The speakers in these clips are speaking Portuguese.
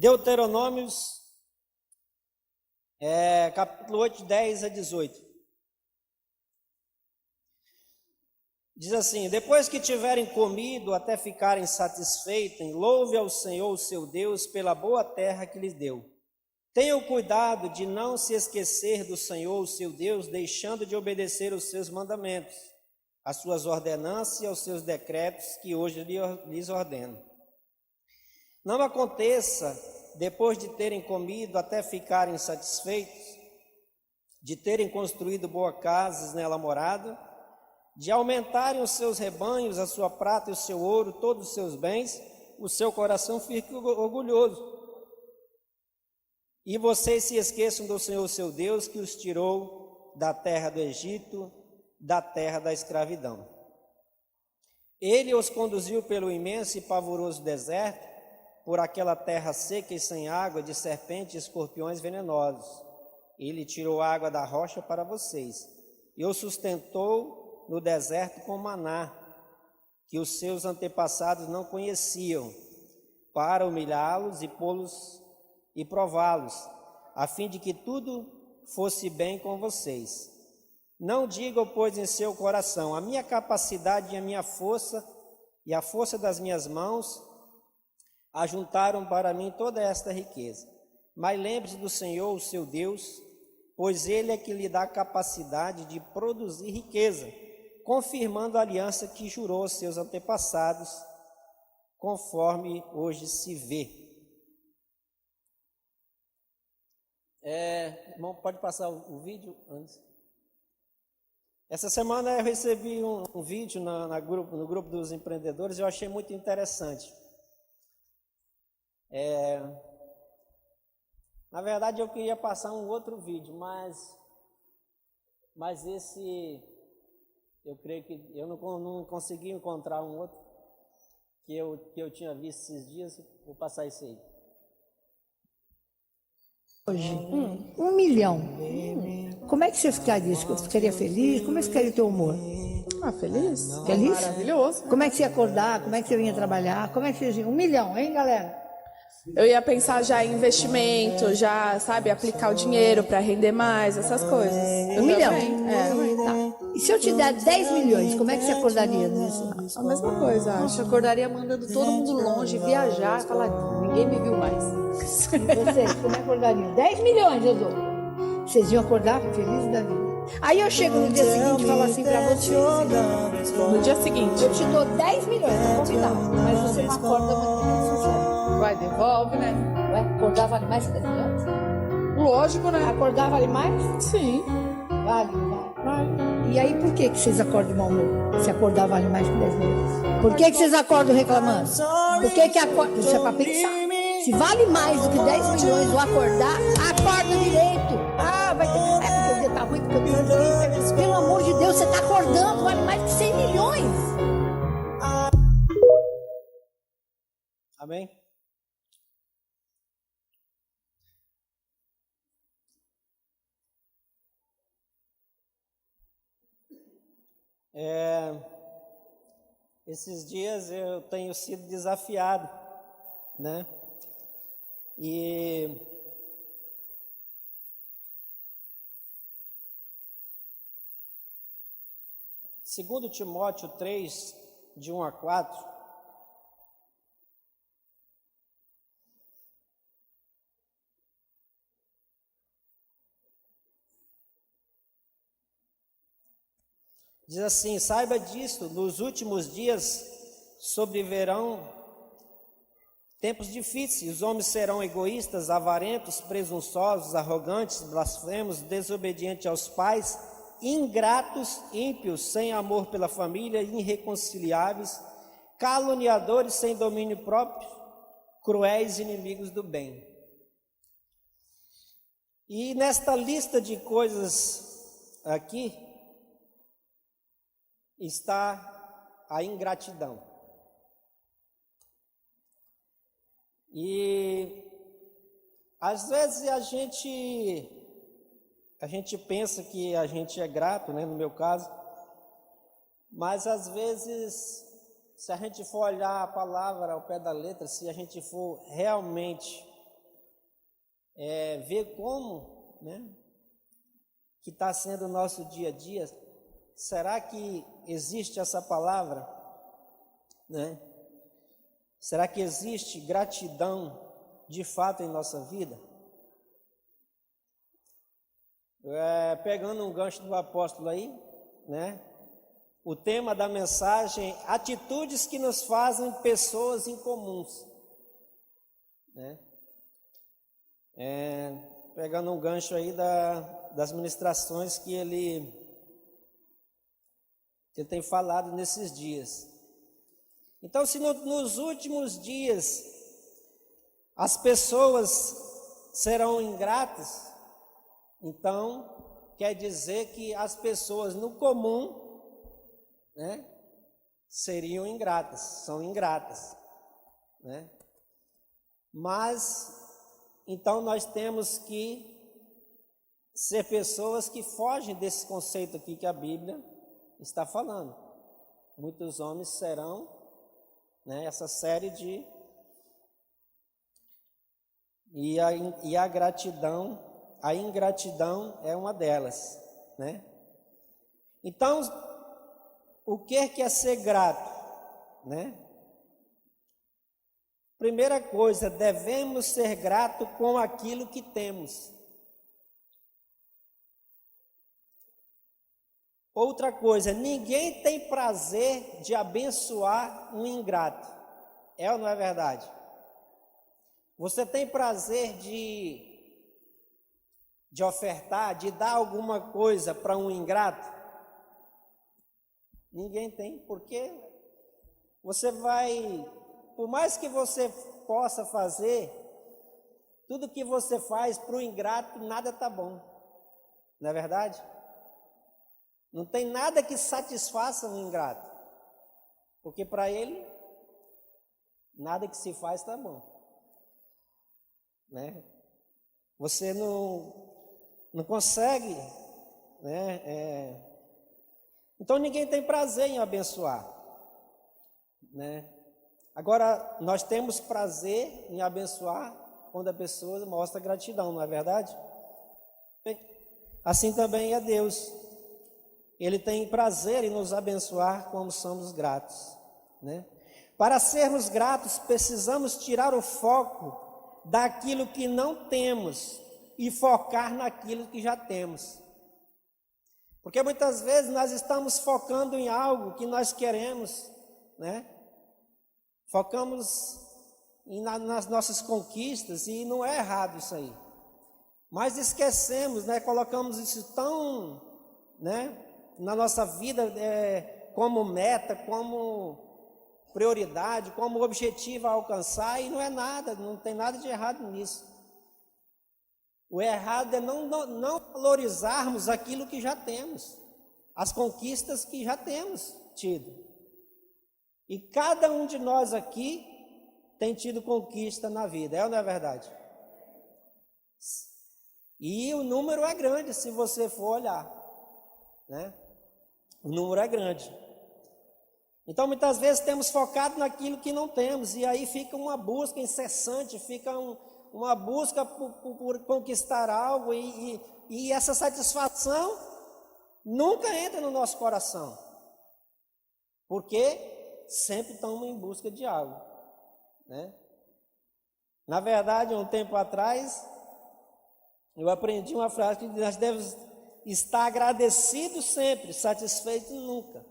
Deuteronômios, capítulo 8, 10 a 18. Diz assim: depois que tiverem comido até ficarem satisfeitos, louve ao Senhor, o seu Deus, pela boa terra que lhes deu. Tenham cuidado de não se esquecer do Senhor, o seu Deus, deixando de obedecer os seus mandamentos, as suas ordenanças e aos seus decretos que hoje lhes ordeno. Não aconteça, depois de terem comido até ficarem satisfeitos, de terem construído boas casas nela morada, de aumentarem os seus rebanhos, a sua prata e o seu ouro, todos os seus bens, o seu coração fique orgulhoso. E vocês se esqueçam do Senhor, seu Deus, que os tirou da terra do Egito, da terra da escravidão. Ele os conduziu pelo imenso e pavoroso deserto, por aquela terra seca e sem água, de serpentes e escorpiões venenosos. Ele tirou água da rocha para vocês, e os sustentou no deserto com maná, que os seus antepassados não conheciam, para humilhá-los e pô-los e prová-los, a fim de que tudo fosse bem com vocês. Não digam, pois, em seu coração: a minha capacidade e a minha força e a força das minhas mãos ajuntaram para mim toda esta riqueza. Mas lembre-se do Senhor, o seu Deus, pois Ele é que lhe dá capacidade de produzir riqueza, confirmando a aliança que jurou aos seus antepassados, conforme hoje se vê. Irmão, pode passar o vídeo antes? Essa semana eu recebi um vídeo no grupo dos empreendedores e eu achei muito interessante. Na verdade eu queria passar um outro vídeo, mas esse eu creio que eu não consegui encontrar um outro que eu tinha visto esses dias. Vou passar esse aí. Hoje, 1 milhão. Como é que você ficaria? Você ficaria feliz? Como é que ficaria o teu humor? Feliz? Feliz? Maravilhoso. Como é que você ia acordar? Como é que você vinha trabalhar? Como é que você ia... 1 milhão, hein, galera? Eu ia pensar já em investimento, já, sabe, aplicar o dinheiro para render mais, essas coisas. 1 milhão? Tá. E se eu te der 10 milhões, como é que você acordaria nisso? A mesma coisa, acho. Nossa, eu acordaria mandando todo mundo longe, viajar, falar, ninguém me viu mais. E vocês, como é que acordariam? 10 milhões eu dou. Vocês iam acordar felizes da vida. Aí eu chego no dia seguinte e falo assim pra vocês: No dia seguinte. eu te dou 10 milhões, tá combinado, mas você não acorda amanhã. Vai, devolve, né? Ué, acordar vale mais que 10 milhões? Lógico, né? Acordar vale mais? Sim. Vale, não vale? E aí, por que vocês acordam de mau humor? Se acordar vale mais que 10 milhões? Por que vocês acordam reclamando? Por que acordam? Isso é pra pensar. Se vale mais do que 10 milhões o acordar, acorda direito. Vai ter... porque o dia tá ruim, porque eu tô triste. Pelo amor de Deus, você tá acordando, vale mais que 100 milhões. Amém? Esses dias eu tenho sido desafiado, né? E segundo Timóteo 3, de 1 a 4, diz assim: saiba disto, nos últimos dias sobrevirão tempos difíceis. Os homens serão egoístas, avarentos, presunçosos, arrogantes, blasfemos, desobedientes aos pais, ingratos, ímpios, sem amor pela família, irreconciliáveis, caluniadores, sem domínio próprio, cruéis, inimigos do bem. E nesta lista de coisas aqui está a ingratidão. E às vezes a gente pensa que a gente é grato, né, no meu caso, mas às vezes, se a gente for olhar a palavra ao pé da letra, se a gente for realmente ver como, né, que está sendo o nosso dia a dia. Será que existe essa palavra, né? Será que existe gratidão de fato em nossa vida? Pegando um gancho do apóstolo aí, né? O tema da mensagem: atitudes que nos fazem pessoas incomuns, né? Pegando um gancho aí das ministrações que ele tem falado nesses dias. Então, se nos últimos dias as pessoas serão ingratas, então quer dizer que as pessoas no comum, né, seriam ingratas, são ingratas, né? Mas então nós temos que ser pessoas que fogem desse conceito aqui que a Bíblia está falando. Muitos homens serão, né, essa série de... E a gratidão, a ingratidão é uma delas, né? Então, o que é ser grato, né? Primeira coisa, devemos ser gratos com aquilo que temos. Outra coisa, ninguém tem prazer de abençoar um ingrato. É ou não é verdade? Você tem prazer de ofertar, de dar alguma coisa para um ingrato? Ninguém tem, porque você vai, por mais que você possa fazer, tudo que você faz para o ingrato, nada está bom. Não é verdade? Não tem nada que satisfaça um ingrato, porque para ele, nada que se faz está bom, né? Você não consegue, né? Então ninguém tem prazer em abençoar, né? Agora, nós temos prazer em abençoar quando a pessoa mostra gratidão, não é verdade? Assim também é Deus. Ele tem prazer em nos abençoar como somos gratos, né? Para sermos gratos, precisamos tirar o foco daquilo que não temos e focar naquilo que já temos. Porque muitas vezes nós estamos focando em algo que nós queremos, né? Focamos nas nossas conquistas, e não é errado isso aí. Mas esquecemos, né? Colocamos isso tão, né, na nossa vida como meta, como prioridade, como objetivo a alcançar, e não é nada, não tem nada de errado nisso. O errado é não valorizarmos aquilo que já temos, as conquistas que já temos tido. E cada um de nós aqui tem tido conquista na vida, é ou não é verdade? E o número é grande, se você for olhar, né? O número é grande. Então, muitas vezes temos focado naquilo que não temos, e aí fica uma busca incessante, fica uma busca por conquistar algo, e essa satisfação nunca entra no nosso coração, porque sempre estamos em busca de algo, né? Na verdade, um tempo atrás, eu aprendi uma frase que nós devemos estar agradecidos sempre, satisfeitos nunca,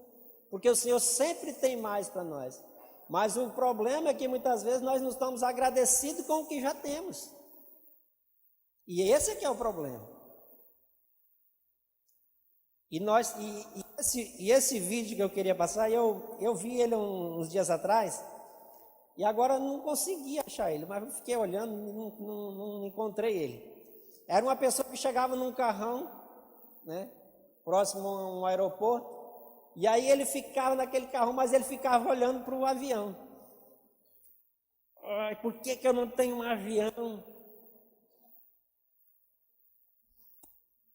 porque o Senhor sempre tem mais para nós. Mas o problema é que muitas vezes nós não estamos agradecidos com o que já temos. E esse é que é o problema. E esse vídeo que eu queria passar, eu vi ele uns dias atrás, e agora eu não consegui achar ele, mas eu fiquei olhando, não encontrei ele. Era uma pessoa que chegava num carrão, né, próximo a um aeroporto, e aí ele ficava naquele carro, mas ele ficava olhando para o avião. Ai, por que eu não tenho um avião?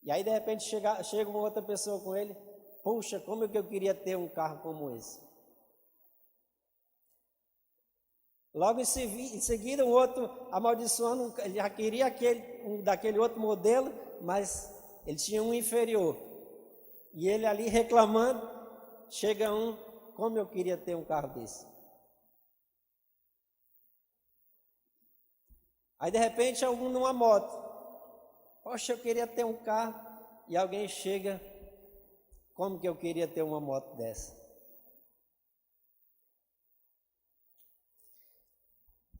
E aí de repente chega uma outra pessoa com ele: puxa, como é que eu queria ter um carro como esse? Logo em seguida, um outro amaldiçoando, ele já queria daquele outro modelo, mas ele tinha um inferior. E ele ali reclamando, chega um, como eu queria ter um carro desse. Aí de repente algum numa moto. Poxa, eu queria ter um carro. E alguém chega, como que eu queria ter uma moto dessa?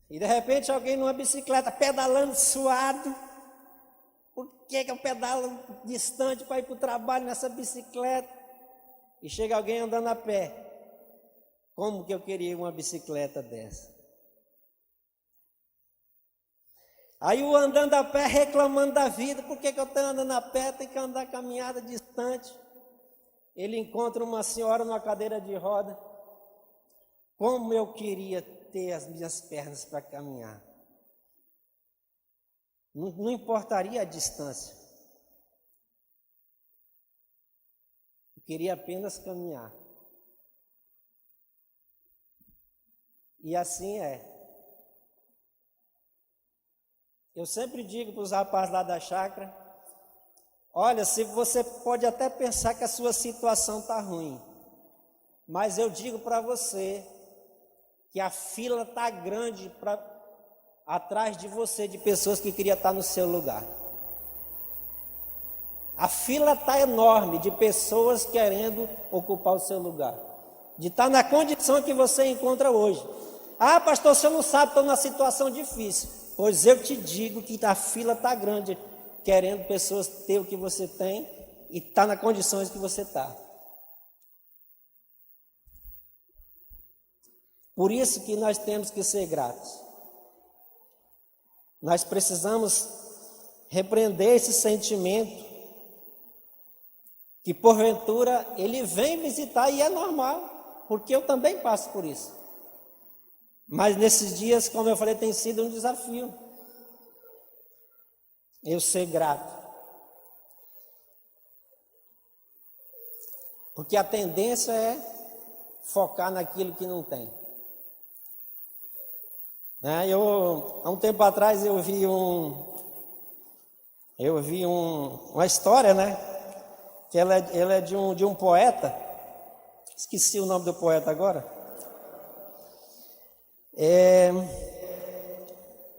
E de repente alguém numa bicicleta pedalando suado. Por que eu pedalo distante para ir para o trabalho nessa bicicleta? E chega alguém andando a pé. Como que eu queria uma bicicleta dessa? Aí o andando a pé reclamando da vida. Por que eu estou andando a pé? Tem que andar caminhada distante. Ele encontra uma senhora numa cadeira de roda. Como eu queria ter as minhas pernas para caminhar. Não importaria a distância. Eu queria apenas caminhar. E assim é. Eu sempre digo para os rapazes lá da chácara, olha, se você pode até pensar que a sua situação está ruim, mas eu digo para você que a fila está grande atrás de você, de pessoas que queriam estar no seu lugar. A fila está enorme de pessoas querendo ocupar o seu lugar, de estar na condição que você encontra hoje. Ah, pastor, você não sabe, estou numa situação difícil. Pois eu te digo que a fila está grande, querendo pessoas ter o que você tem e estar nas condições que você está. Por isso que nós temos que ser gratos. Nós precisamos repreender esse sentimento que porventura ele vem visitar e é normal, porque eu também passo por isso. Mas nesses dias, como eu falei, tem sido um desafio. Eu ser grato. Porque a tendência é focar naquilo que não tem. Há um tempo atrás eu vi uma história, né? Que ela é de um poeta. Esqueci o nome do poeta agora.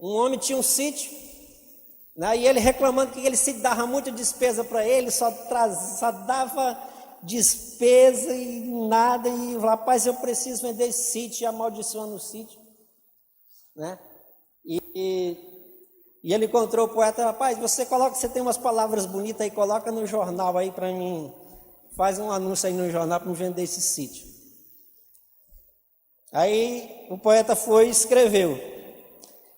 Um homem tinha um sítio, né, e ele reclamando que aquele sítio dava muita despesa para ele, só dava despesa e nada, e rapaz, eu preciso vender esse sítio, e amaldiçoando o sítio, né? E ele encontrou o poeta, rapaz, você tem umas palavras bonitas aí, coloca no jornal aí para mim, faz um anúncio aí no jornal para me vender esse sítio. Aí o poeta foi e escreveu: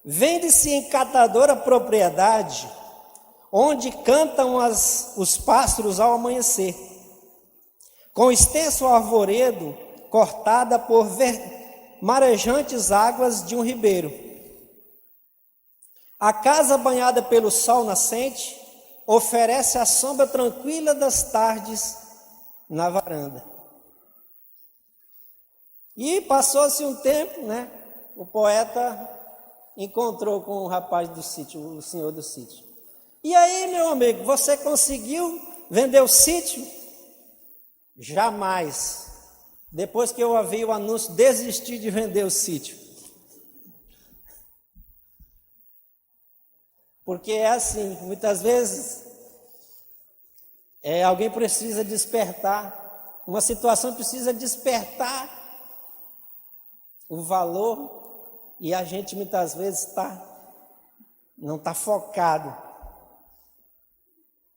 vende-se em catadora propriedade, onde cantam os pássaros ao amanhecer, com extenso arvoredo, cortada por marejantes águas de um ribeiro. A casa banhada pelo sol nascente oferece a sombra tranquila das tardes na varanda. E passou-se um tempo, né? O poeta encontrou com o rapaz do sítio, o senhor do sítio. E aí, meu amigo, você conseguiu vender o sítio? Jamais. Depois que eu vi o anúncio, desisti de vender o sítio. Porque é assim, muitas vezes alguém precisa despertar, uma situação precisa despertar o valor, e a gente muitas vezes não está focado.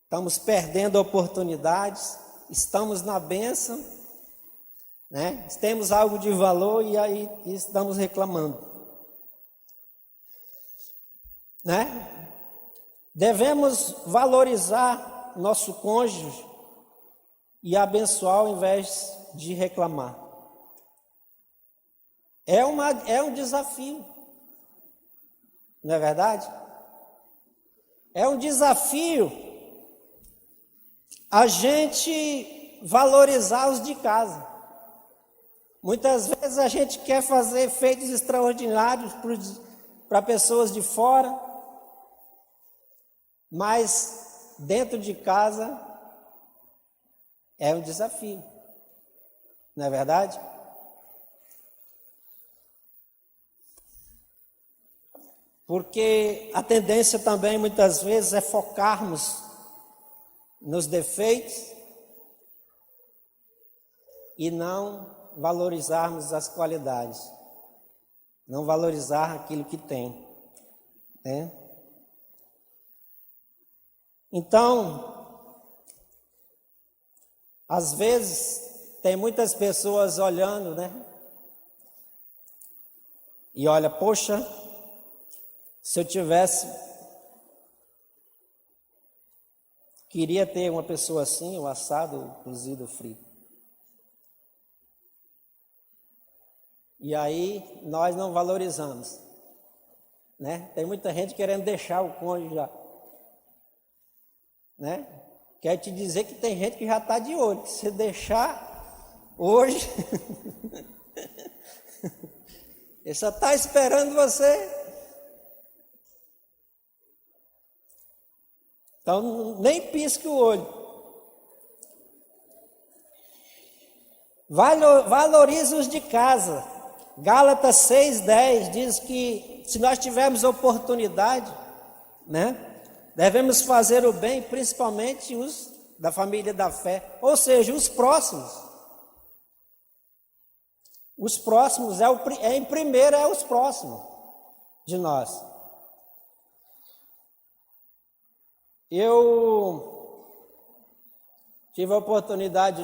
Estamos perdendo oportunidades, estamos na bênção, né? Temos algo de valor e aí estamos reclamando, né? Devemos valorizar nosso cônjuge e abençoar ao invés de reclamar. É um desafio, não é verdade? É um desafio a gente valorizar os de casa. Muitas vezes a gente quer fazer feitos extraordinários para pessoas de fora, mas dentro de casa é um desafio, não é verdade? Porque a tendência também muitas vezes é focarmos nos defeitos e não valorizarmos as qualidades, não valorizar aquilo que tem, né? Então, às vezes, tem muitas pessoas olhando, né? E olha, poxa, se eu tivesse, queria ter uma pessoa assim, o assado, o cozido, o frito. E aí nós não valorizamos, né? Tem muita gente querendo deixar o cônjuge já, né? Quer te dizer que tem gente que já está de olho, que se deixar hoje, ele só está esperando você. Então, nem pisque o olho. Valorize os de casa. Gálatas 6:10 diz que se nós tivermos oportunidade, né, devemos fazer o bem, principalmente os da família da fé, ou seja, os próximos. Os próximos em primeiro é os próximos de nós. Eu tive a oportunidade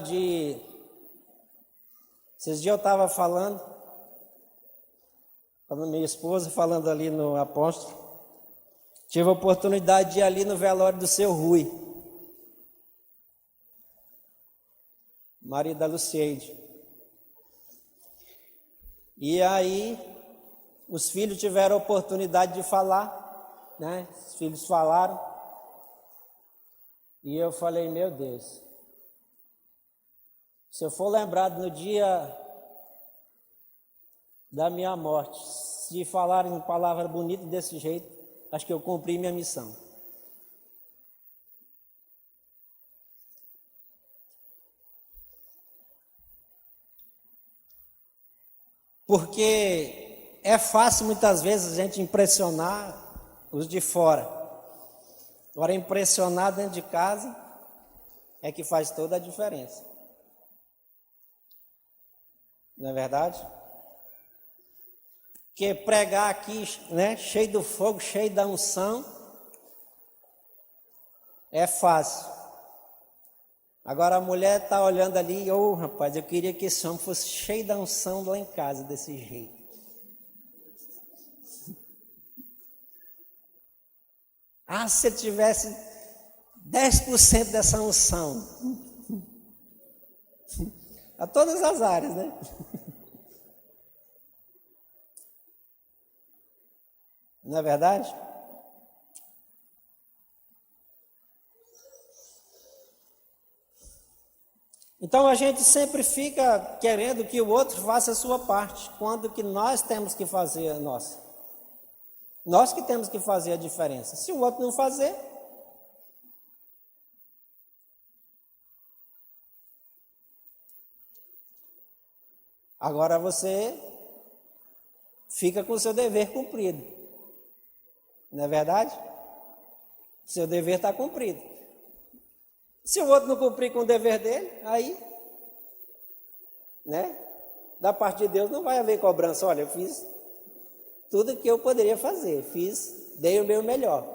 esses dias eu estava falando, com a minha esposa falando ali no Apóstolo, tive a oportunidade de ir ali no velório do seu Rui, marido da Lucieide. E aí, os filhos tiveram a oportunidade de falar, né? Os filhos falaram. E eu falei, meu Deus, se eu for lembrado no dia da minha morte, se falarem palavra bonita desse jeito, acho que eu cumpri minha missão. Porque é fácil muitas vezes a gente impressionar os de fora. Agora, impressionar dentro de casa é que faz toda a diferença. Não é verdade? Porque pregar aqui, né, cheio do fogo, cheio da unção, é fácil. Agora a mulher está olhando ali, rapaz, eu queria que esse homem fosse cheio da unção lá em casa, desse jeito. Ah, se ele tivesse 10% dessa unção. A todas as áreas, né? Não é verdade? Então a gente sempre fica querendo que o outro faça a sua parte, quando que nós temos que fazer a nossa. Nós que temos que fazer a diferença. Se o outro não fazer, agora você fica com o seu dever cumprido. Não é verdade? Seu dever está cumprido. Se o outro não cumprir com o dever dele, aí, né? Da parte de Deus não vai haver cobrança. Olha, eu fiz tudo o que eu poderia fazer, dei o meu melhor.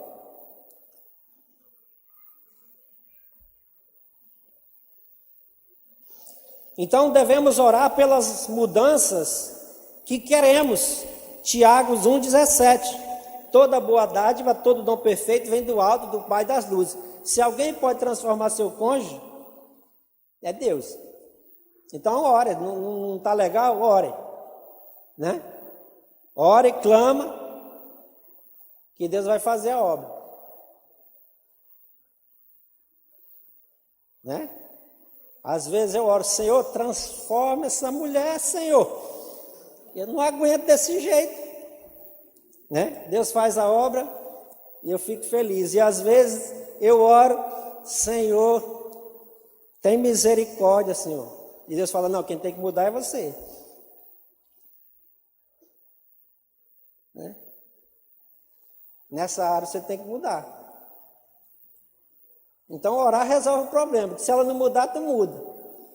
Então devemos orar pelas mudanças que queremos. Tiago 1,17. Toda boa dádiva, todo dom perfeito vem do alto, do Pai das luzes. Se alguém pode transformar seu cônjuge, é Deus. Então ore, não está legal? Ore, né? Ore e clama, que Deus vai fazer a obra, né? Às vezes eu oro, Senhor, transforma essa mulher, Senhor. Eu não aguento desse jeito. Né? Deus faz a obra e eu fico feliz. E às vezes eu oro, Senhor, tem misericórdia, Senhor. E Deus fala, não, quem tem que mudar é você. Né? Nessa área você tem que mudar. Então orar resolve o problema. Porque se ela não mudar, tu muda.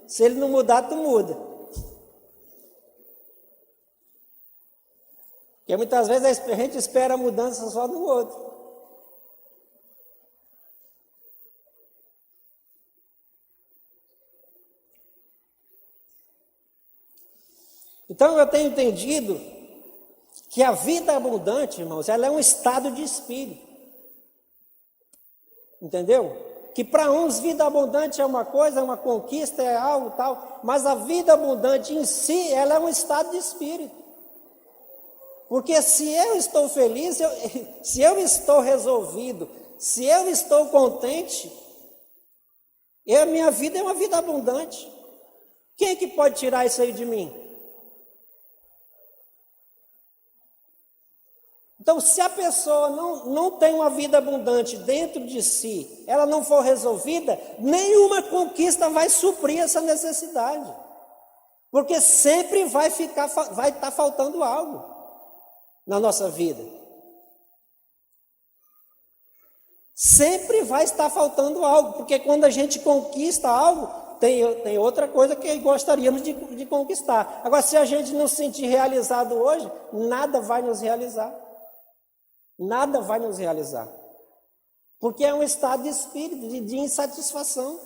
Se ele não mudar, tu muda. Porque muitas vezes a gente espera a mudança só do outro. Então eu tenho entendido que a vida abundante, irmãos, ela é um estado de espírito. Entendeu? Que para uns vida abundante é uma coisa, é uma conquista, é algo tal, mas a vida abundante em si, ela é um estado de espírito. Porque se eu estou feliz, se eu estou resolvido, se eu estou contente, a minha vida é uma vida abundante. Quem é que pode tirar isso aí de mim? Então, se a pessoa não tem uma vida abundante dentro de si, ela não for resolvida, nenhuma conquista vai suprir essa necessidade. Porque sempre vai estar faltando algo na nossa vida. Sempre vai estar faltando algo, porque quando a gente conquista algo, tem outra coisa que gostaríamos de conquistar. Agora, se a gente não se sentir realizado hoje, nada vai nos realizar. Nada vai nos realizar. Porque é um estado de espírito, de insatisfação.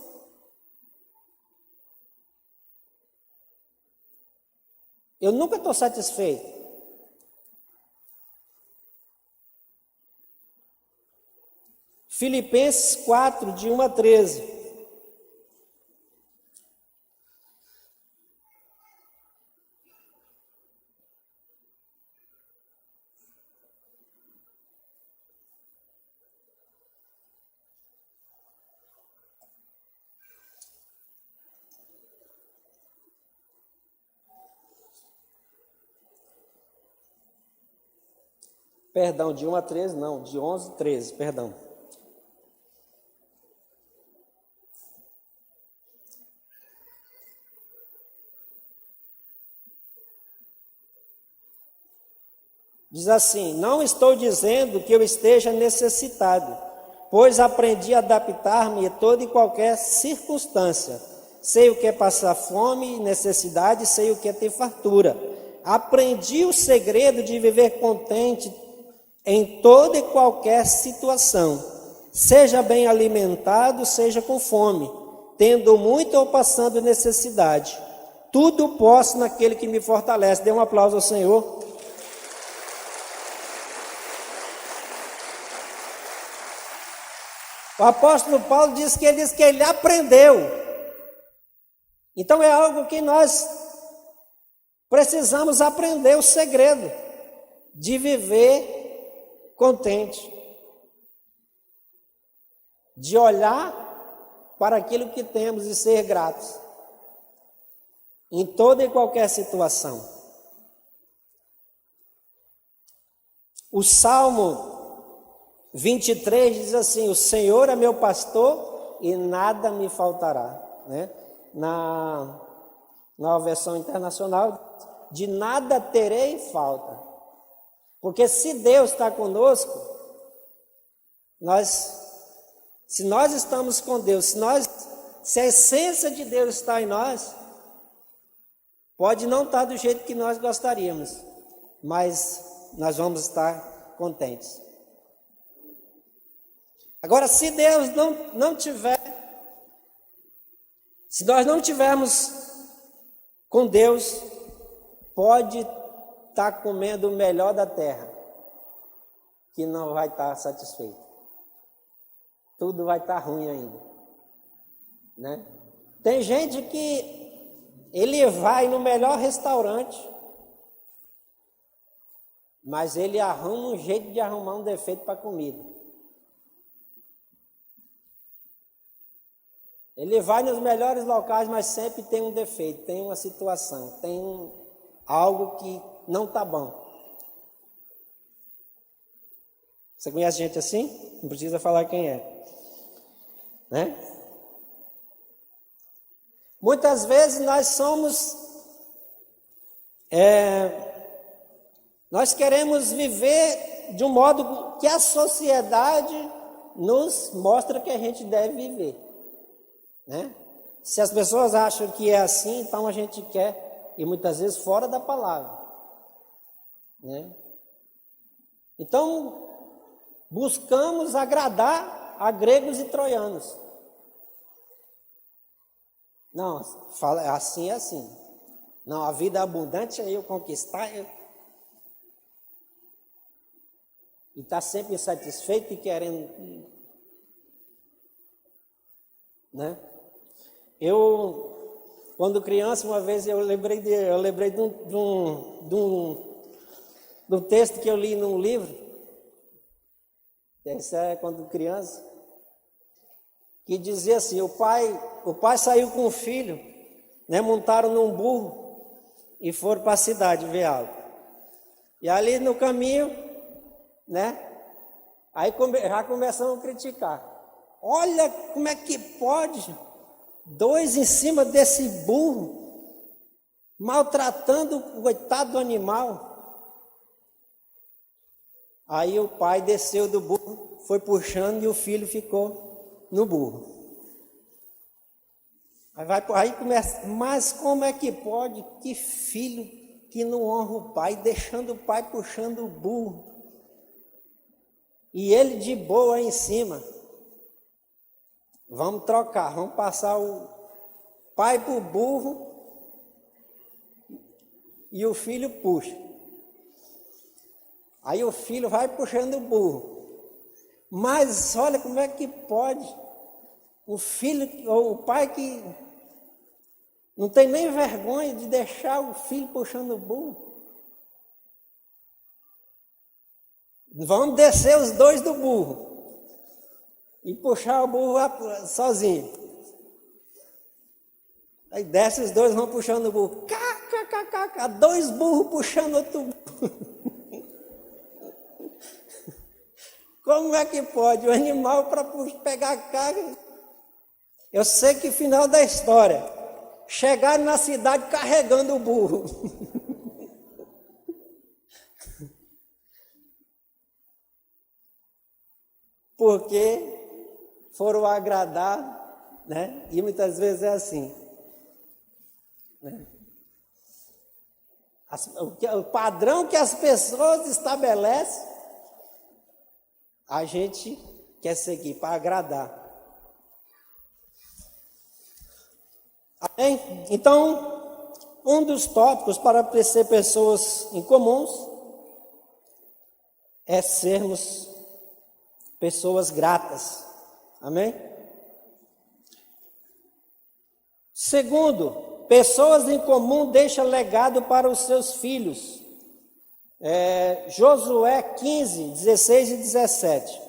Eu nunca estou satisfeito. Filipenses 4, de 1 a 13. Perdão, de 1 a 13, não, de 11 a 13, perdão. Diz assim, não estou dizendo que eu esteja necessitado, pois aprendi a adaptar-me a toda e qualquer circunstância. Sei o que é passar fome e necessidade, sei o que é ter fartura. Aprendi o segredo de viver contente em toda e qualquer situação, seja bem alimentado, seja com fome, tendo muito ou passando necessidade. Tudo posso naquele que me fortalece. Dê um aplauso ao Senhor. O apóstolo Paulo diz que ele aprendeu. Então é algo que nós precisamos aprender, o segredo de viver contente, de olhar para aquilo que temos e ser gratos em toda e qualquer situação. O Salmo 23 diz assim, o Senhor é meu pastor e nada me faltará, né? Na versão internacional, de nada terei falta. Porque se Deus está conosco, se nós estamos com Deus, se a essência de Deus está em nós, pode não estar do jeito que nós gostaríamos, mas nós vamos estar contentes. Agora, se Deus não tiver, se nós não tivermos com Deus, pode estar comendo o melhor da terra, que não vai estar satisfeito. Tudo vai estar ruim ainda, né? Tem gente que ele vai no melhor restaurante, mas ele arruma um jeito de arrumar um defeito para a comida. Ele vai nos melhores locais, mas sempre tem um defeito, tem uma situação, tem algo que não está bom. Você conhece gente assim? Não precisa falar quem é. Né? Muitas vezes nós queremos viver de um modo que a sociedade nos mostra que a gente deve viver, né? Se as pessoas acham que é assim, então a gente quer, e muitas vezes fora da palavra, né? Então, buscamos agradar a gregos e troianos. Não, fala assim é assim. Não, a vida abundante é eu conquistar. E está sempre insatisfeito e querendo. Né? Quando criança, uma vez eu lembrei de um texto que eu li num livro. Isso é quando criança. Que dizia assim, o pai saiu com o filho, né, montaram num burro e foram para a cidade ver algo. E ali no caminho, né, aí já começam a criticar. Olha como é que pode, 2 em cima desse burro, maltratando o coitado do animal. Aí o pai desceu do burro, foi puxando e o filho ficou no burro. Aí começa, mas como é que pode? Que filho que não honra o pai, deixando o pai puxando o burro. E ele de boa aí em cima. Vamos trocar, vamos passar o pai para o burro e o filho puxa. Aí o filho vai puxando o burro. Mas olha como é que pode o filho, ou o pai que não tem nem vergonha de deixar o filho puxando o burro. Vamos descer os 2 do burro e puxar o burro sozinho. Aí desce os 2, vão puxando o burro. 2 burros puxando outro burro. Como é que pode o animal para pegar carga? Eu sei que final da história, chegaram na cidade carregando o burro. Porque foram agradar, né? E muitas vezes é assim, né? O padrão que as pessoas estabelecem, a gente quer seguir para agradar. Amém? Então, um dos tópicos para ser pessoas incomuns é sermos pessoas gratas. Amém? Segundo, pessoas em comum deixam legado para os seus filhos. Josué 15, 16 e 17.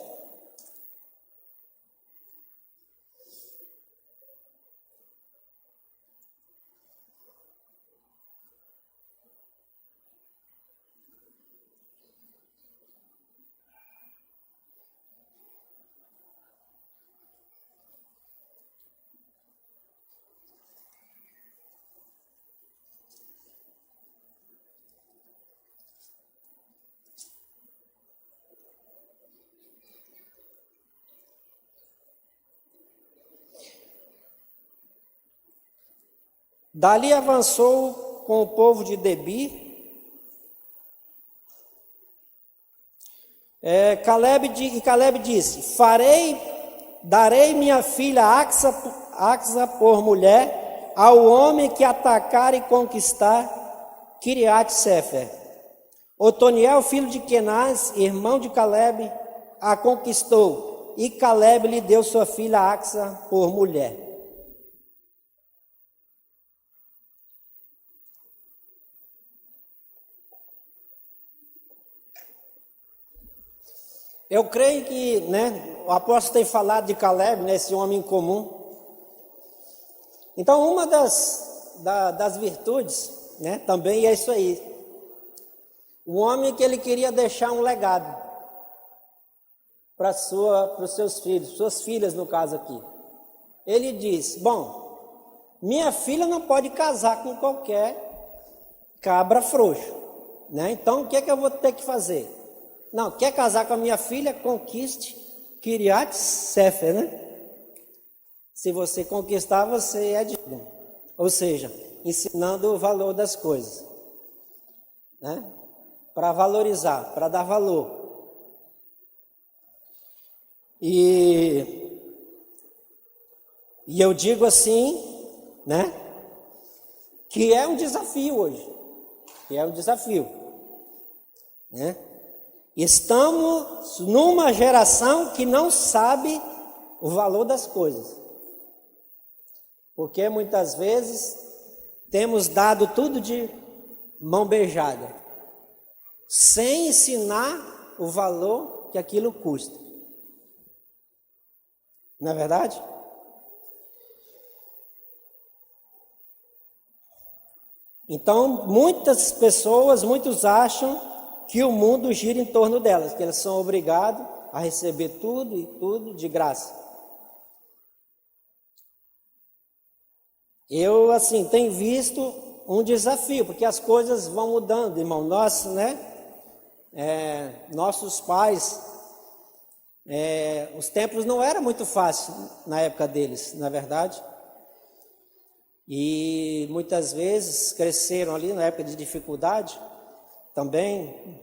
Dali avançou com o povo de Debir. Caleb disse: darei minha filha Axa por mulher ao homem que atacar e conquistar Kiriat-Sefer. Otoniel, filho de Kenaz, irmão de Caleb, a conquistou, e Caleb lhe deu sua filha Axa por mulher. Eu creio que, né, o apóstolo tem falado de Caleb, né, esse homem comum, Então, uma das virtudes, né, também é isso aí. O homem que ele queria deixar um legado para os seus filhos, suas filhas no caso aqui. Ele diz, bom, minha filha não pode casar com qualquer cabra frouxo, né? Então, o que é que eu vou ter que fazer? Não, quer casar com a minha filha? Conquiste Kiriat Sefer, né? Se você conquistar, você é digno. Ou seja, ensinando o valor das coisas, né? Para valorizar, para dar valor. E eu digo assim, né? Que é um desafio hoje. Que é um desafio, né? Estamos numa geração que não sabe o valor das coisas. Porque muitas vezes temos dado tudo de mão beijada, sem ensinar o valor que aquilo custa. Não é verdade? Então, muitas pessoas, muitos acham que o mundo gira em torno delas, que elas são obrigadas a receber tudo e tudo de graça. Eu, assim, tenho visto um desafio, porque as coisas vão mudando, irmão. Nós, né, nossos pais, os tempos não eram muito fáceis na época deles, na verdade. E muitas vezes cresceram ali na época de dificuldade também.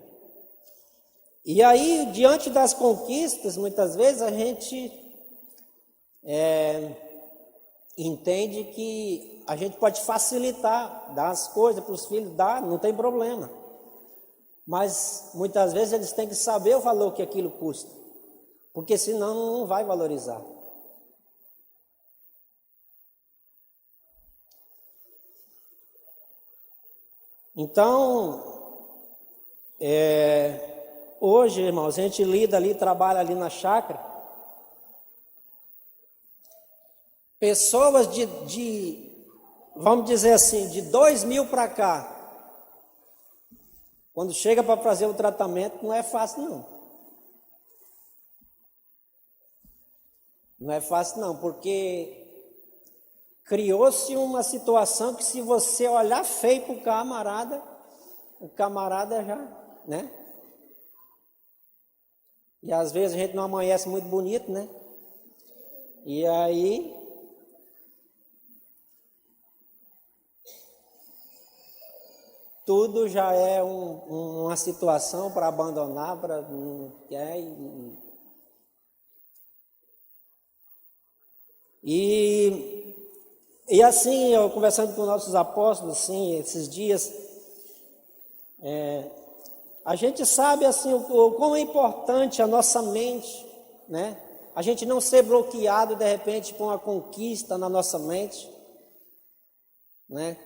E aí, diante das conquistas, muitas vezes a gente entende que a gente pode facilitar, dar as coisas para os filhos, não tem problema. Mas muitas vezes eles têm que saber o valor que aquilo custa, porque senão não vai valorizar. Então, hoje, irmãos, a gente lida ali, trabalha ali na chácara. Pessoas vamos dizer assim, de 2000 para cá, quando chega para fazer o tratamento, não é fácil não. Não é fácil não, porque criou-se uma situação que se você olhar feio para o camarada já, né? E às vezes a gente não amanhece muito bonito, né? E aí tudo já é uma situação para abandonar, para não quer. E assim, eu conversando com nossos apóstolos, assim, esses dias, a gente sabe assim o quão é importante a nossa mente, né? A gente não ser bloqueado de repente por uma conquista na nossa mente, né?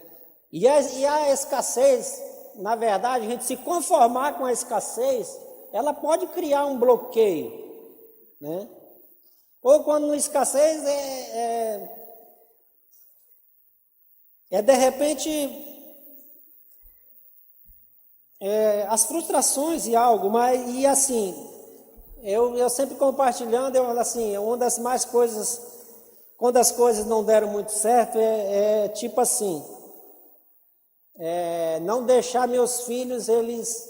E a escassez, na verdade, a gente se conformar com a escassez, ela pode criar um bloqueio, né? Ou quando a escassez de repente as frustrações e algo, mas e assim, eu sempre compartilhando, assim, uma das mais coisas, quando as coisas não deram muito certo, tipo assim, não deixar meus filhos, eles,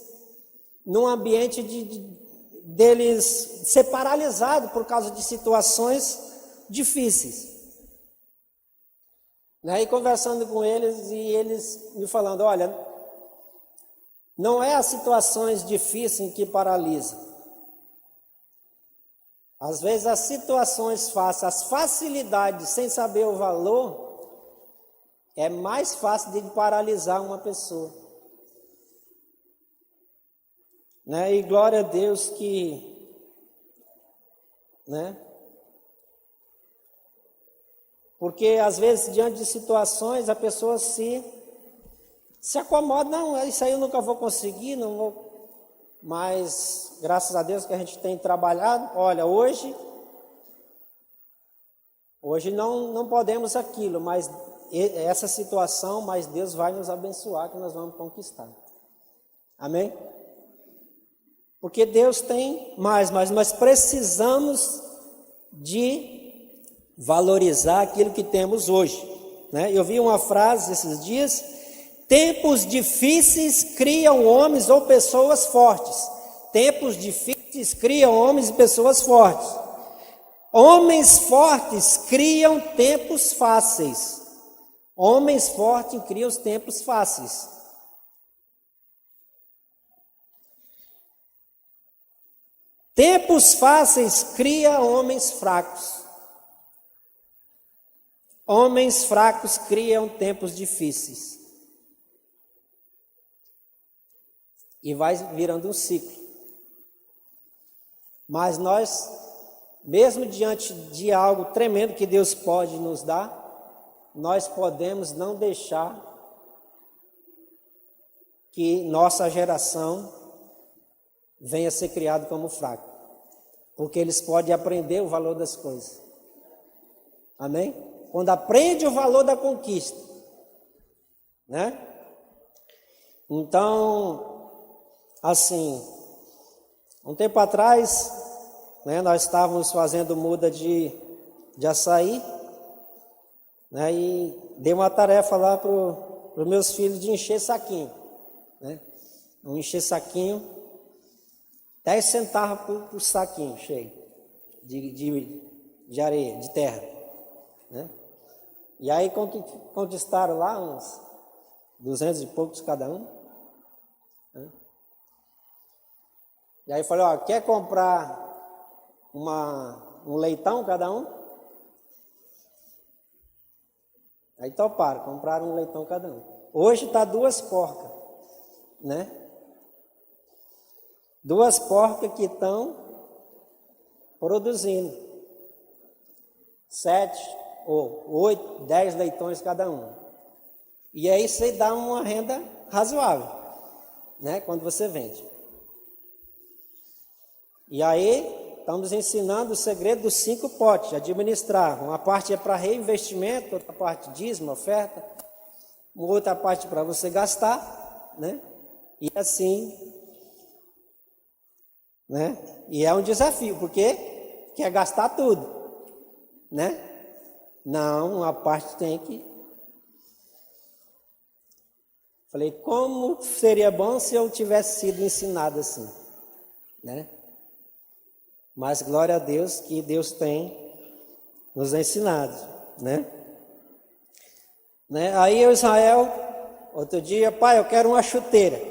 num ambiente deles ser paralisado por causa de situações difíceis. Aí conversando com eles e eles me falando, olha, não é as situações difíceis que paralisam. Às vezes as situações fáceis, as facilidades sem saber o valor, é mais fácil de paralisar uma pessoa. Né? E glória a Deus que, né? Porque às vezes diante de situações a pessoa se acomoda, não, isso aí eu nunca vou conseguir, não vou. Mas graças a Deus que a gente tem trabalhado. Olha, hoje Hoje não podemos aquilo, mas essa situação, mas Deus vai nos abençoar, que nós vamos conquistar. Amém? Porque Deus tem mais, mas nós precisamos de valorizar aquilo que temos hoje, né? Eu vi uma frase esses dias: tempos difíceis criam homens ou pessoas fortes. Tempos difíceis criam homens e pessoas fortes. Homens fortes criam tempos fáceis. Homens fortes criam os tempos fáceis. Tempos fáceis criam homens fracos. Homens fracos criam tempos difíceis. E vai virando um ciclo. Mas nós, mesmo diante de algo tremendo que Deus pode nos dar, nós podemos não deixar que nossa geração venha ser criado como fraco, porque eles podem aprender o valor das coisas. Amém? Quando aprende o valor da conquista, né? Então, assim, um tempo atrás, né, nós estávamos fazendo muda de açaí, né, e dei uma tarefa lá para os meus filhos de encher saquinho, né? Vamos encher saquinho, 10 centavos por saquinho cheio de areia, de terra, né? E aí conquistaram lá uns 200 e poucos cada um, né? E aí falei, ó, quer comprar um leitão cada um? Aí toparam, compraram um leitão cada um. Hoje está 2 porcas, né? 2 porcas que estão produzindo 7 ou 8, 10 leitões cada um. E aí você dá uma renda razoável, né? Quando você vende. E aí estamos ensinando o segredo dos 5 potes, administrar. Uma parte é para reinvestimento, outra parte dízimo, oferta, outra parte para você gastar, né? E assim, né? E é um desafio, porque quer gastar tudo, né? Não, uma parte tem que... Falei, como seria bom se eu tivesse sido ensinado assim, né? Mas glória a Deus que Deus tem nos ensinado, né? Aí o Israel, outro dia, pai, eu quero uma chuteira.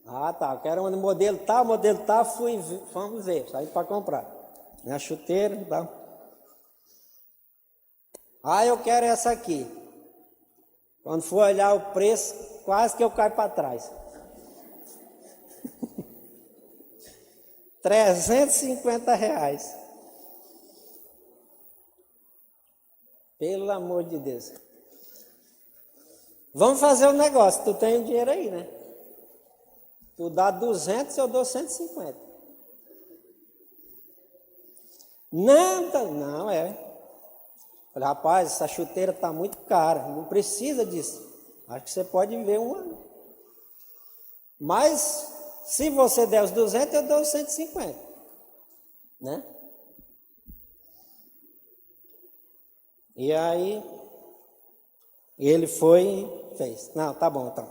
Ah, tá, eu quero um modelo tal, vamos ver, saí para comprar. A chuteira, tá? Ah, eu quero essa aqui. Quando for olhar o preço, quase que eu caio para trás. 350 reais. Pelo amor de Deus. Vamos fazer um negócio. Tu tem o dinheiro aí, né? Tu dá 200, eu dou 150. Não, é. Falei, rapaz, essa chuteira está muito cara. Não precisa disso. Acho que você pode ver uma. Mas... se você der os 200, eu dou os 150, né? E aí, ele foi e fez. Não, tá bom, então.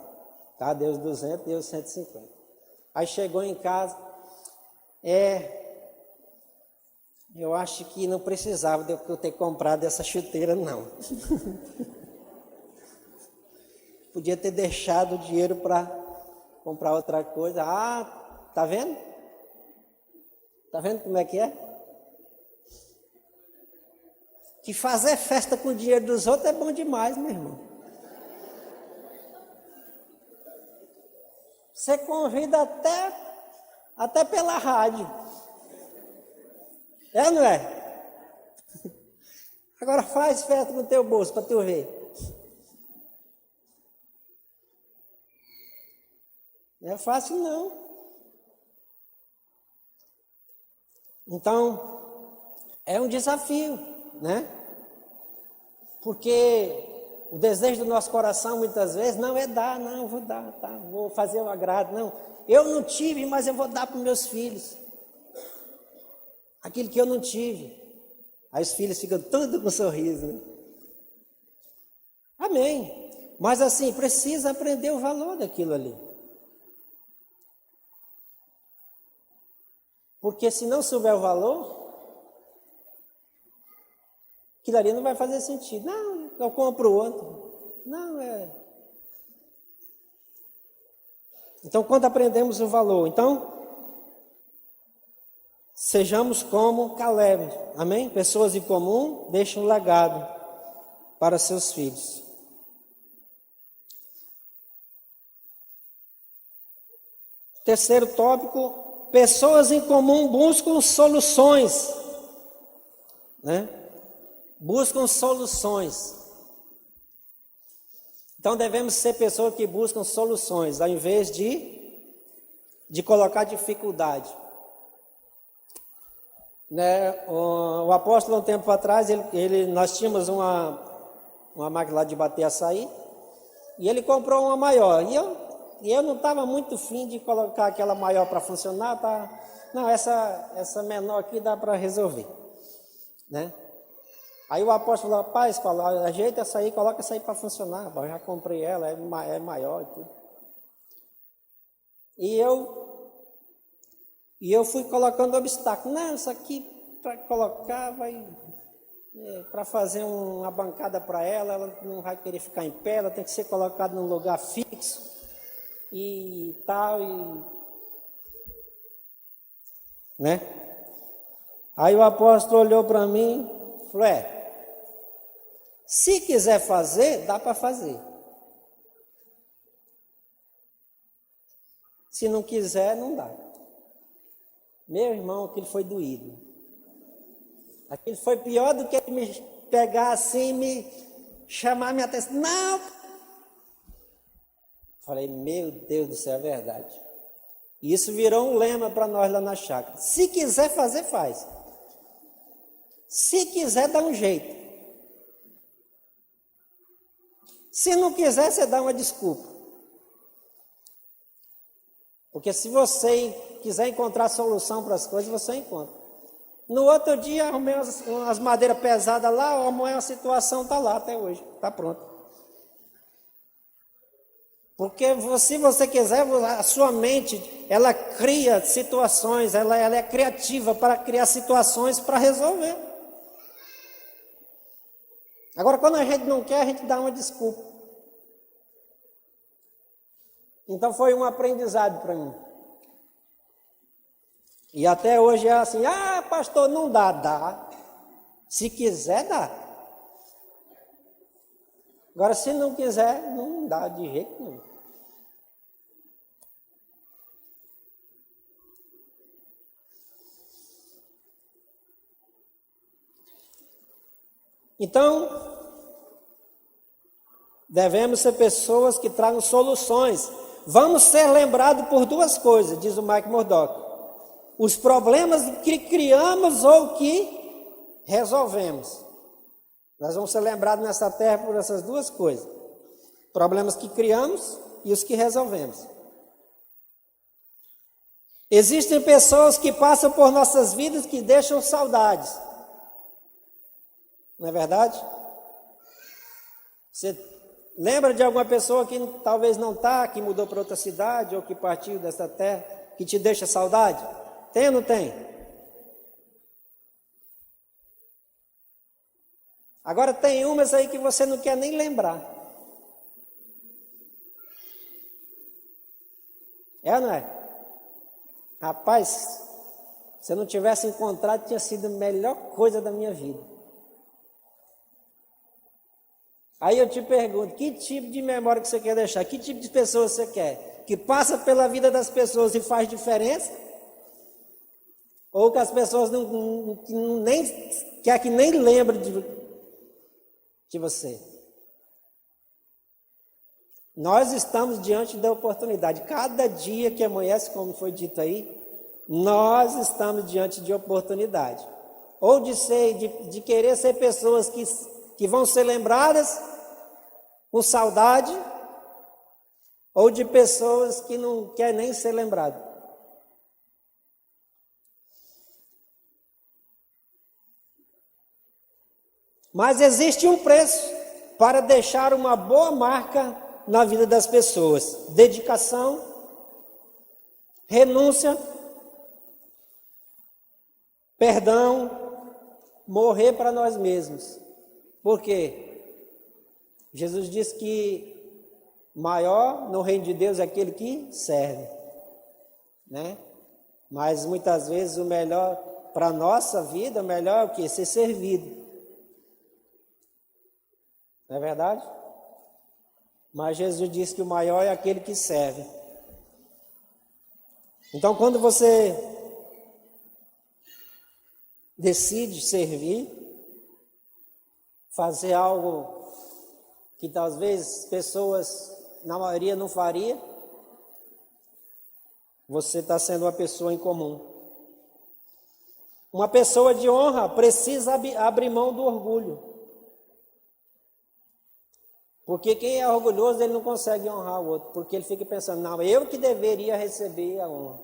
Tá, deu os 200, deu os 150. Aí chegou em casa, eu acho que não precisava de eu ter comprado essa chuteira, não. Podia ter deixado o dinheiro para... comprar outra coisa. Ah, tá vendo? Tá vendo como é que é? Que fazer festa com o dinheiro dos outros é bom demais, meu irmão. Você convida até pela rádio. É, não é? Agora faz festa no teu bolso para tu ver. Não é fácil, não. Então, é um desafio. né? Porque o desejo do nosso coração muitas vezes não é dar, não, vou dar, tá, vou fazer o agrado, não. Eu não tive, mas eu vou dar para os meus filhos. Aquilo que eu não tive. Aí os filhos ficam todos com sorriso, né? Amém. Mas assim, precisa aprender o valor daquilo ali. Porque se não souber o valor, aquilo ali não vai fazer sentido. Não, eu compro outro. Não, é... Então, quando aprendemos o valor, então, sejamos como Caleb, amém? Pessoas em comum deixam um legado para seus filhos. Terceiro tópico, pessoas em comum buscam soluções, né? Buscam soluções. Então devemos ser pessoas que buscam soluções, ao invés de colocar dificuldade. Né? O apóstolo, um tempo atrás, nós tínhamos uma máquina lá de bater açaí, e ele comprou uma maior. E eu não estava muito fim de colocar aquela maior para funcionar. Tá? Não, essa menor aqui dá para resolver. Né? Aí o apóstolo falou, rapaz, ajeita essa aí, coloca essa aí para funcionar. Eu já comprei ela, é maior e tudo. E eu fui colocando obstáculo. Não, isso aqui para colocar para fazer uma bancada para ela não vai querer ficar em pé, ela tem que ser colocada num lugar fixo e tal, né? Aí o apóstolo olhou para mim e falou, se quiser fazer, dá para fazer. Se não quiser, não dá. Meu irmão, aquilo foi doído. Aquilo foi pior do que ele me pegar assim, me chamar minha atenção. Não! Falei, meu Deus do céu, é verdade. E isso virou um lema para nós lá na chácara. Se quiser fazer, faz. Se quiser, dá um jeito. Se não quiser, você dá uma desculpa. Porque se você quiser encontrar solução para as coisas, você encontra. No outro dia, arrumei umas madeiras pesadas lá, a situação está lá até hoje, está pronta. Porque se você quiser, a sua mente, ela cria situações, ela é criativa para criar situações para resolver. Agora, quando a gente não quer, a gente dá uma desculpa. Então foi um aprendizado para mim. E até hoje é assim, pastor, não dá, dá. Se quiser, dá. Agora, se não quiser, não dá de jeito nenhum. Então, devemos ser pessoas que tragam soluções. Vamos ser lembrados por duas coisas, diz o Mike Murdock. Os problemas que criamos ou que resolvemos. Nós vamos ser lembrados nessa terra por essas duas coisas. Problemas que criamos e os que resolvemos. Existem pessoas que passam por nossas vidas que deixam saudades. Não é verdade? Você lembra de alguma pessoa que talvez não está, que mudou para outra cidade ou que partiu dessa terra, que te deixa saudade? Tem ou não tem? Agora tem umas aí que você não quer nem lembrar. É ou não é? Rapaz, se eu não tivesse encontrado, tinha sido a melhor coisa da minha vida. Aí eu te pergunto, que tipo de memória que você quer deixar? Que tipo de pessoa você quer? Que passa pela vida das pessoas e faz diferença? Ou que as pessoas nem quer que nem lembre de você? Nós estamos diante da oportunidade. Cada dia que amanhece, como foi dito aí, nós estamos diante de oportunidade. ou de querer ser pessoas que vão ser lembradas com saudade, ou de pessoas que não querem nem ser lembradas. Mas existe um preço para deixar uma boa marca na vida das pessoas: dedicação, renúncia, perdão, morrer para nós mesmos. Por quê? Jesus disse que maior no reino de Deus é aquele que serve, né? Mas muitas vezes o melhor para a nossa vida, o melhor é o quê? Ser servido. Não é verdade? Mas Jesus disse que o maior é aquele que serve. Então, quando você decide servir, fazer algo que talvez pessoas, na maioria, não faria, você está sendo uma pessoa incomum. Uma pessoa de honra precisa abrir mão do orgulho. Porque quem é orgulhoso, ele não consegue honrar o outro, porque ele fica pensando, não, eu que deveria receber a honra.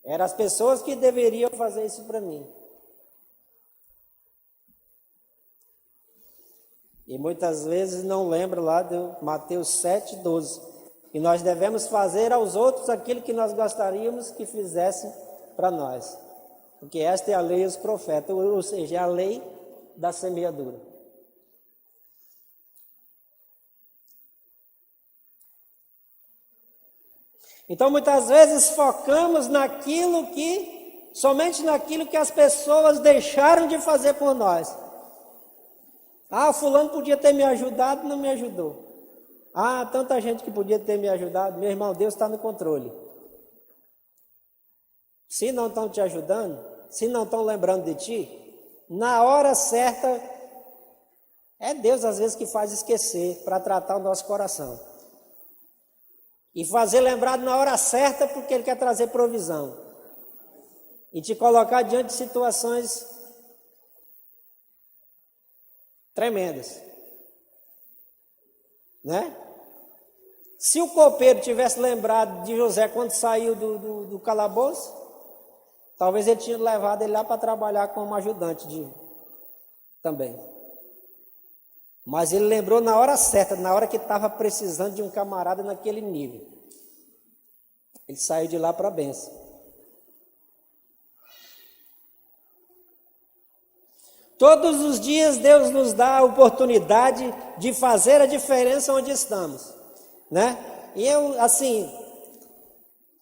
Eram as pessoas que deveriam fazer isso para mim. E muitas vezes não lembra lá de Mateus 7,12, que nós devemos fazer aos outros aquilo que nós gostaríamos que fizessem para nós. Porque esta é a lei dos profetas, ou seja, é a lei da semeadura. Então, muitas vezes focamos somente naquilo que as pessoas deixaram de fazer por nós. Ah, fulano podia ter me ajudado, não me ajudou. Ah, tanta gente que podia ter me ajudado. Meu irmão, Deus está no controle. Se não estão te ajudando, se não estão lembrando de ti, na hora certa, é Deus às vezes que faz esquecer para tratar o nosso coração. E fazer lembrado na hora certa, porque Ele quer trazer provisão. E te colocar diante de situações tremendas. Né? Se o copeiro tivesse lembrado de José quando saiu do calabouço, talvez ele tinha levado ele lá para trabalhar como ajudante também. Mas ele lembrou na hora certa, na hora que estava precisando de um camarada naquele nível. Ele saiu de lá para a bênção. Todos os dias Deus nos dá a oportunidade de fazer a diferença onde estamos, né? E eu, assim,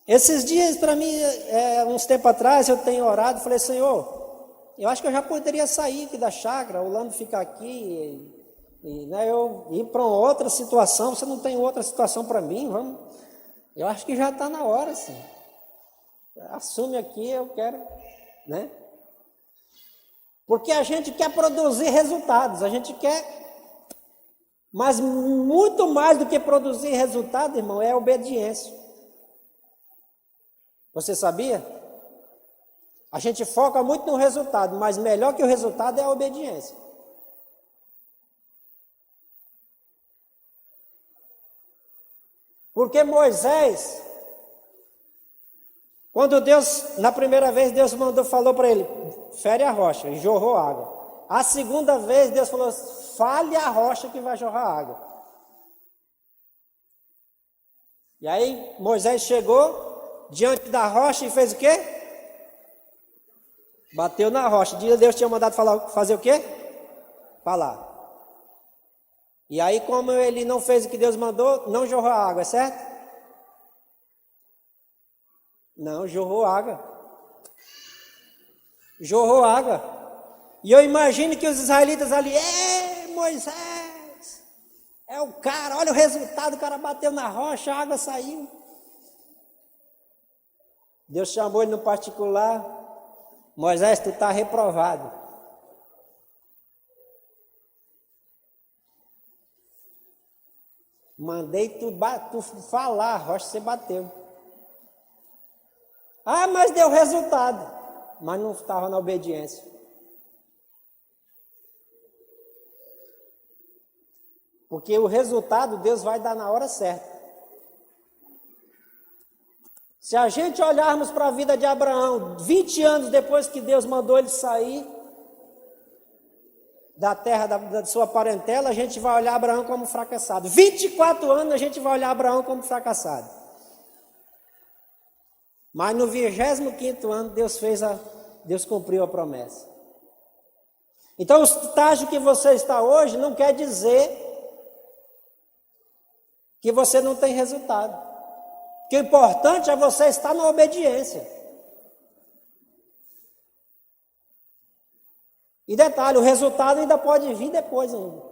esses dias para mim, uns tempos atrás, eu tenho orado e falei, Senhor, eu acho que eu já poderia sair aqui da chácara, o Lando ficar aqui, né, eu ir para outra situação. Você não tem outra situação para mim? Vamos. Eu acho que já está na hora, sim. Assume aqui, eu quero, né? Porque a gente quer produzir resultados, a gente quer, mas muito mais do que produzir resultado, irmão, é obediência. Você sabia? A gente foca muito no resultado, mas melhor que o resultado é a obediência. Porque Moisés, quando Deus, na primeira vez, Deus falou para ele, fere a rocha, e jorrou água. A segunda vez, Deus falou, fale a rocha que vai jorrar água. E aí, Moisés chegou diante da rocha e fez o quê? Bateu na rocha. Deus tinha mandado fazer o quê? Falar. E aí, como ele não fez o que Deus mandou, não jorrou água, é certo? Não, jorrou água. Jorrou água. E eu imagino que os israelitas ali, Moisés, é o cara, olha o resultado, o cara bateu na rocha, a água saiu. Deus chamou ele no particular, Moisés, tu está reprovado. Mandei tu falar, a rocha você bateu. Ah, mas deu resultado. mas não estava na obediência. Porque o resultado Deus vai dar na hora certa. Se a gente olharmos para a vida de Abraão, 20 anos depois que Deus mandou ele sair da terra da sua parentela, a gente vai olhar Abraão como fracassado. 24 anos a gente vai olhar Abraão como fracassado. Mas no 25º ano Deus cumpriu a promessa. Então o estágio que você está hoje não quer dizer que você não tem resultado. Que o importante é você estar na obediência. E detalhe, o resultado ainda pode vir depois ainda.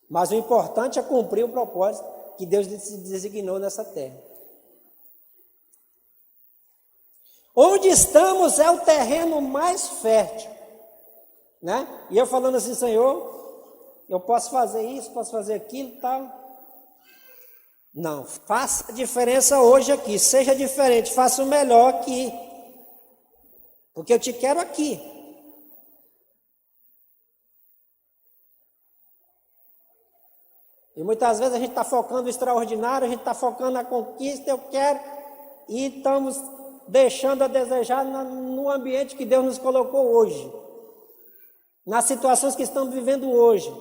Mas o importante é cumprir o propósito que Deus designou nessa terra. Onde estamos é o terreno mais fértil. Né? E eu falando assim, Senhor, eu posso fazer isso, posso fazer aquilo e tal. Não, faça a diferença hoje aqui, seja diferente, faça o melhor aqui, porque eu te quero aqui. E muitas vezes a gente está focando no extraordinário, a gente está focando na conquista, eu quero, e estamos deixando a desejar no ambiente que Deus nos colocou hoje, nas situações que estamos vivendo hoje.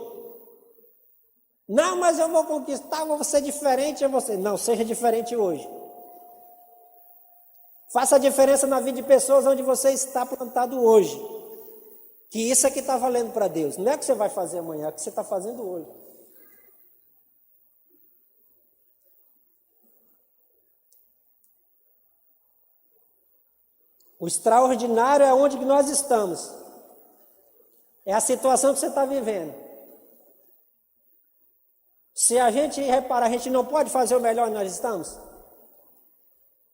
Não, mas eu vou conquistar, vou ser diferente, não, seja diferente hoje. Faça a diferença na vida de pessoas onde você está plantado hoje. Que isso é que está valendo para Deus. Não é o que você vai fazer amanhã, é o que você está fazendo hoje. O extraordinário é onde nós estamos. É a situação que você está vivendo. Se a gente reparar, a gente não pode fazer o melhor onde nós estamos?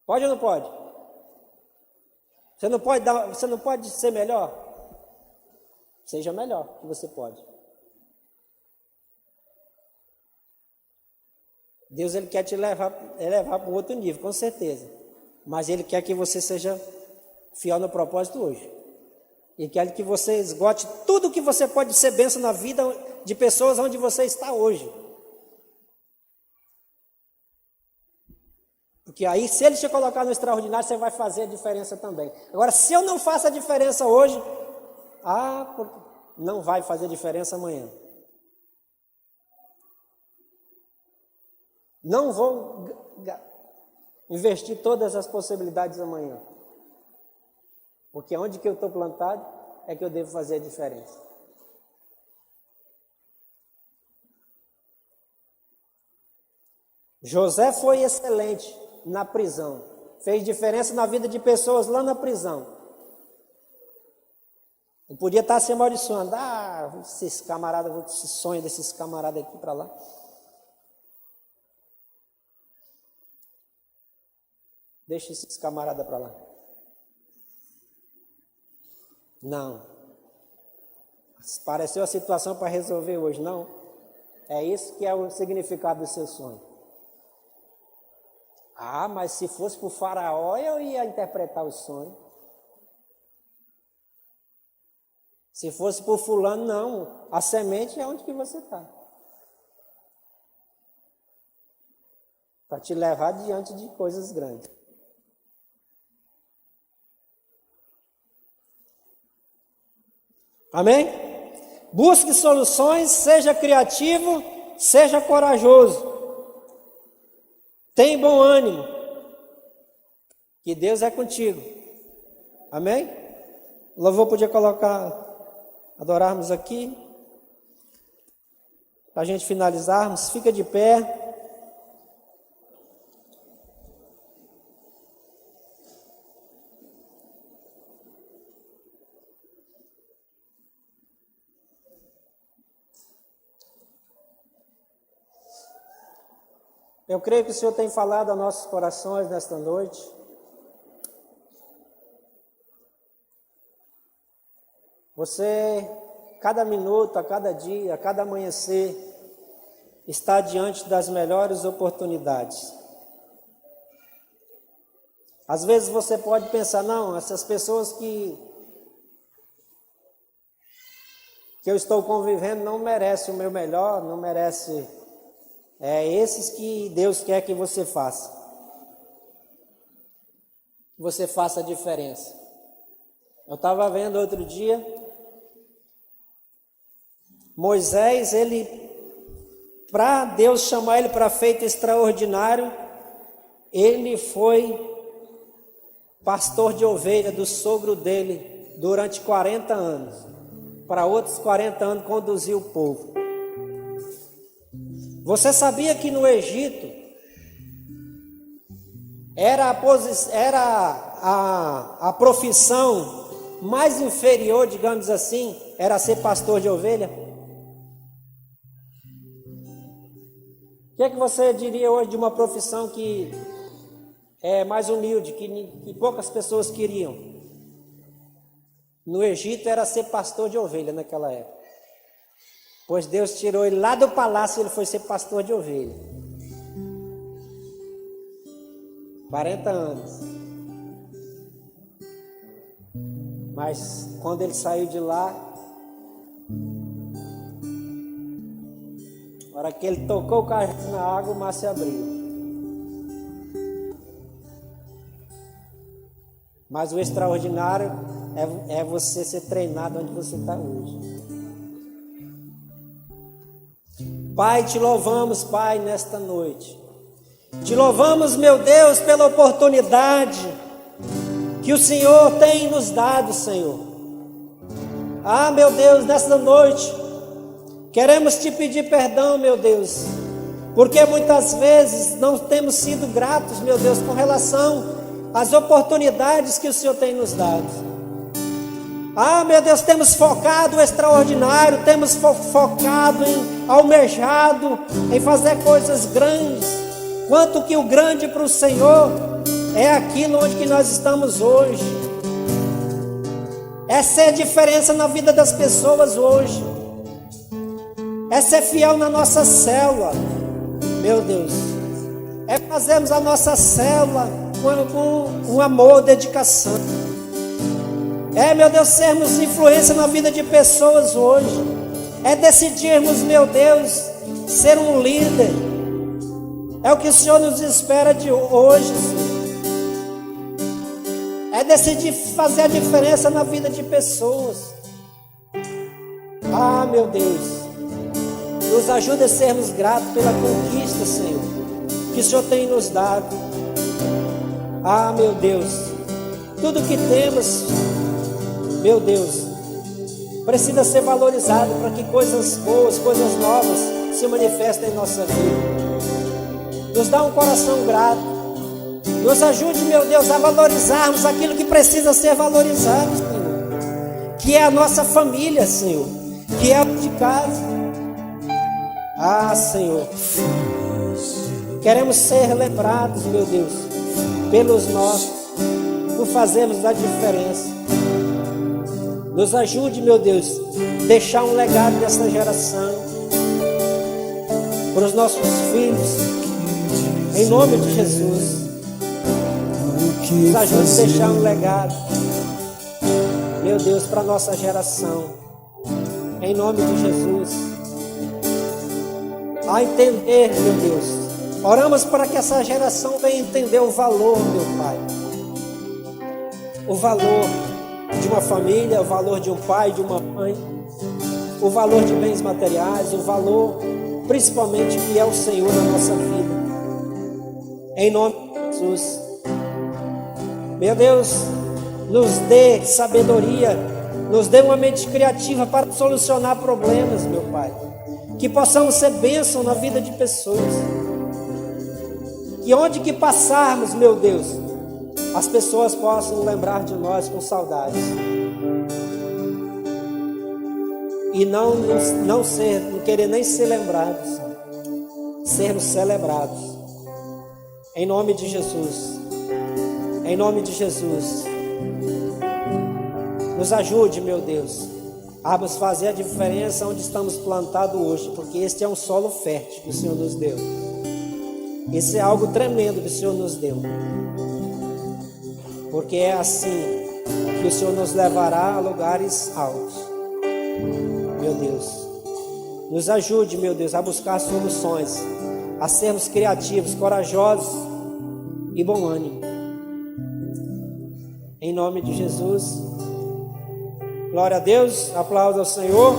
Pode ou não pode? Você não pode ser melhor? Seja melhor que você pode. Deus ele quer te elevar para um outro nível, com certeza. Mas Ele quer que você seja fiel no propósito hoje. Ele quer que você esgote tudo que você pode ser bênção na vida de pessoas onde você está hoje. Porque aí, se Ele te colocar no extraordinário, você vai fazer a diferença também. Agora, se eu não faço a diferença hoje, não vai fazer diferença amanhã. Não vou investir todas as possibilidades amanhã. Porque onde que eu estou plantado é que eu devo fazer a diferença. José foi excelente na prisão. Fez diferença na vida de pessoas lá na prisão. Não podia estar se amaldiçoando. Esses camaradas, esse sonho desses camaradas aqui para lá. Deixa esses camaradas para lá. Não. Pareceu a situação para resolver hoje, não. É isso que é o significado do seu sonho. Mas se fosse para o faraó, eu ia interpretar o sonho. Se fosse para o fulano, não. A semente é onde que você está. Para te levar diante de coisas grandes. Amém? Busque soluções, seja criativo, seja corajoso. Tem bom ânimo, que Deus é contigo. Amém? O louvor podia colocar, adorarmos aqui, para a gente finalizarmos. Fica de pé. Eu creio que o Senhor tem falado aos nossos corações nesta noite. Você, cada minuto, a cada dia, a cada amanhecer, está diante das melhores oportunidades. Às vezes você pode pensar, não, essas pessoas que eu estou convivendo não merecem o meu melhor, não merecem esses que Deus quer que você faça. Você faça a diferença. Eu estava vendo outro dia, Moisés, para Deus chamar ele para feito extraordinário, ele foi pastor de ovelha do sogro dele durante 40 anos. Para outros 40 anos conduziu o povo. Você sabia que no Egito era a profissão mais inferior, digamos assim, era ser pastor de ovelha? O que é que você diria hoje de uma profissão que é mais humilde, que poucas pessoas queriam? No Egito era ser pastor de ovelha naquela época. Pois Deus tirou ele lá do palácio e ele foi ser pastor de ovelha. 40 anos. Mas quando ele saiu de lá, na hora que ele tocou o cajado na água, o mar se abriu. Mas o extraordinário é você ser treinado onde você está hoje. Pai, te louvamos, Pai, nesta noite. Te louvamos, meu Deus, pela oportunidade que o Senhor tem nos dado, Senhor. Ah, meu Deus, nesta noite, queremos te pedir perdão, meu Deus, porque muitas vezes não temos sido gratos, meu Deus, com relação às oportunidades que o Senhor tem nos dado. Ah, meu Deus, temos focado o extraordinário, temos focado almejado em fazer coisas grandes, quanto que o grande para o Senhor é aquilo onde que nós estamos hoje, é ser diferença na vida das pessoas hoje, é ser fiel na nossa célula, meu Deus, é fazermos a nossa célula com amor, dedicação. É, meu Deus, sermos influência na vida de pessoas hoje. É decidirmos, meu Deus, ser um líder. É o que o Senhor nos espera de hoje, Senhor. É decidir fazer a diferença na vida de pessoas. Ah, meu Deus, nos ajuda a sermos gratos pela conquista, Senhor, que o Senhor tem nos dado. Ah, meu Deus, tudo que temos, meu Deus, precisa ser valorizado para que coisas boas, coisas novas se manifestem em nossa vida. Nos dá um coração grato. Nos ajude, meu Deus, a valorizarmos aquilo que precisa ser valorizado, Senhor. Que é a nossa família, Senhor. Que é o de casa. Ah, Senhor. Queremos ser lembrados, meu Deus, pelos nossos, por fazermos a diferença. Nos ajude, meu Deus, deixar um legado nessa geração, para os nossos filhos, em nome de Jesus. Nos ajude a deixar um legado, meu Deus, para a nossa geração, em nome de Jesus. A entender, meu Deus, oramos para que essa geração venha entender o valor, meu Pai, o valor de uma família, o valor de um pai, de uma mãe, o valor de bens materiais, o valor principalmente que é o Senhor na nossa vida, em nome de Jesus. Meu Deus, nos dê sabedoria, nos dê uma mente criativa para solucionar problemas, meu Pai, que possamos ser bênção na vida de pessoas, que onde que passarmos, meu Deus, as pessoas possam lembrar de nós com saudades. E não querer nem ser lembrados, sermos celebrados. Em nome de Jesus. Em nome de Jesus. Nos ajude, meu Deus, a nos fazer a diferença onde estamos plantados hoje, porque este é um solo fértil que o Senhor nos deu. Esse é algo tremendo que o Senhor nos deu. porque é assim que o Senhor nos levará a lugares altos. Meu Deus, nos ajude, meu Deus, a buscar soluções, a sermos criativos, corajosos e bom ânimo. Em nome de Jesus. Glória a Deus, aplausos ao Senhor.